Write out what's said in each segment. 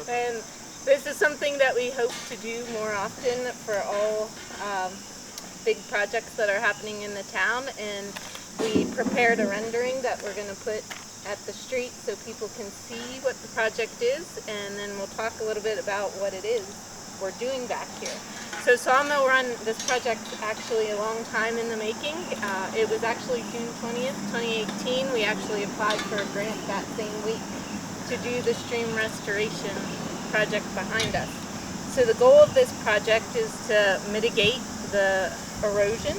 And this is something that we hope to do more often for all big projects that are happening in the town. And we prepared a rendering that we're going to put at the street so people can see what the project is, and then we'll talk a little bit about what it is we're doing back here. So Sawmill Run, this project actually a long time in the making. It was actually June 20th, 2018. We actually applied for a grant that same week to do the stream restoration project behind us. So the goal of this project is to mitigate the erosion.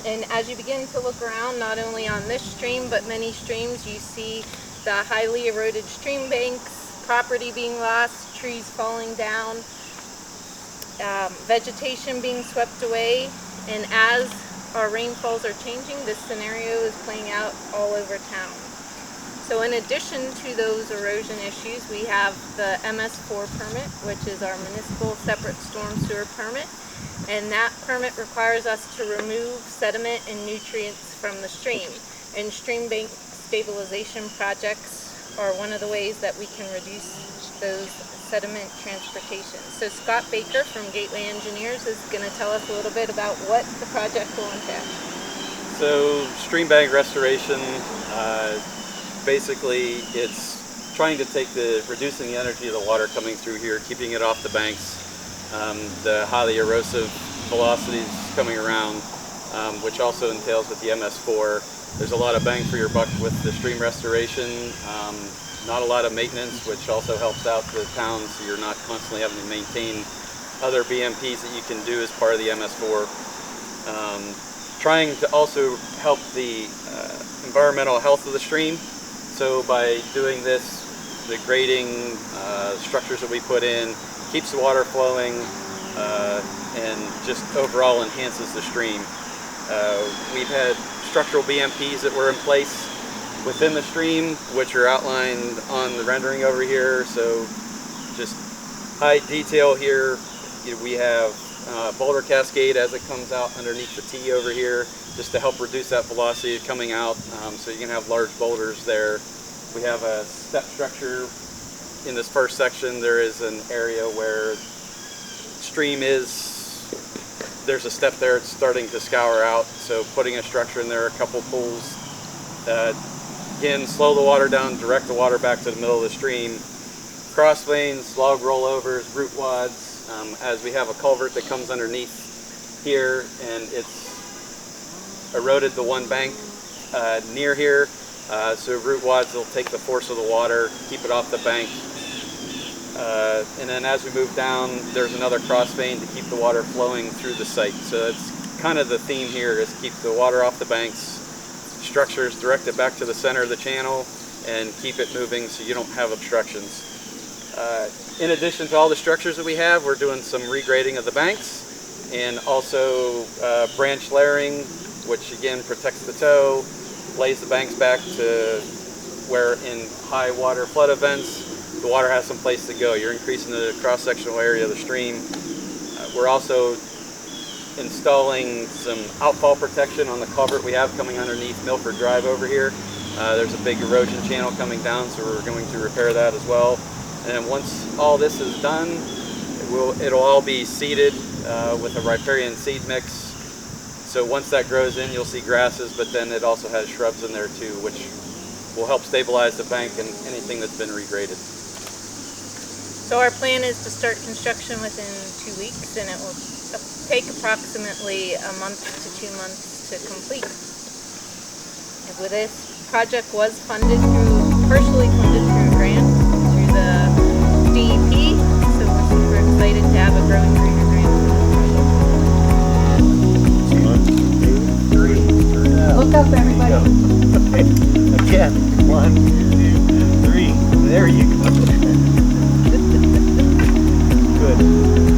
And as you begin to look around, not only on this stream, but many streams, you see the highly eroded stream banks, property being lost, trees falling down, vegetation being swept away. And as our rainfalls are changing, this scenario is playing out all over town. So in addition to those erosion issues, we have the MS4 permit, which is our municipal separate storm sewer permit. And that permit requires us to remove sediment and nutrients from the stream. And stream bank stabilization projects are one of the ways that we can reduce those sediment transportation. So Scott Baker from Gateway Engineers is going to tell us a little bit about what the project will entail. So stream bank restoration, basically it's trying to reducing the energy of the water coming through here, keeping it off the banks. The highly erosive velocities coming around, which also entails with the MS4. There's a lot of bang for your buck with the stream restoration. Not a lot of maintenance, which also helps out the town, so you're not constantly having to maintain other BMPs that you can do as part of the MS4. Trying to also help the environmental health of the stream. So by doing this, the grading structures that we put in keeps the water flowing and just overall enhances the stream. We've had structural BMPs that were in place within the stream, which are outlined on the rendering over here. So just high detail here. We have boulder cascade as it comes out underneath the T over here, just to help reduce that velocity coming out, so you can have large boulders there. We have a step structure in this first section. There is an area where stream there's a step there, it's starting to scour out, so putting a structure in there, a couple pools, again, slow the water down, direct the water back to the middle of the stream. Cross veins, log rollovers, root wads, as we have a culvert that comes underneath here, and it's eroded the one bank near here, so root wads will take the force of the water, keep it off the bank. And then as we move down, there's another cross vein to keep the water flowing through the site. So that's kind of the theme here, is keep the water off the banks, structures direct it back to the center of the channel, and keep it moving so you don't have obstructions. In addition to all the structures that we have, we're doing some regrading of the banks, and also branch layering, which again protects the toe, lays the banks back to where in high water flood events, the water has some place to go. You're increasing the cross-sectional area of the stream. We're also installing some outfall protection on the culvert we have coming underneath Milford Drive over here. There's a big erosion channel coming down, so we're going to repair that as well. And once all this is done, it'll all be seeded with a riparian seed mix. So once that grows in, you'll see grasses, but then it also has shrubs in there too, which will help stabilize the bank and anything that's been regraded. So our plan is to start construction within 2 weeks, and it will take approximately a month to 2 months to complete. And with this project was partially funded through a grant through the DEP, so we're super excited to have a Growing Greener grant for the project. 1, 2, 3. Look up, everybody. Again, 1, 2, 3. There you go. Good.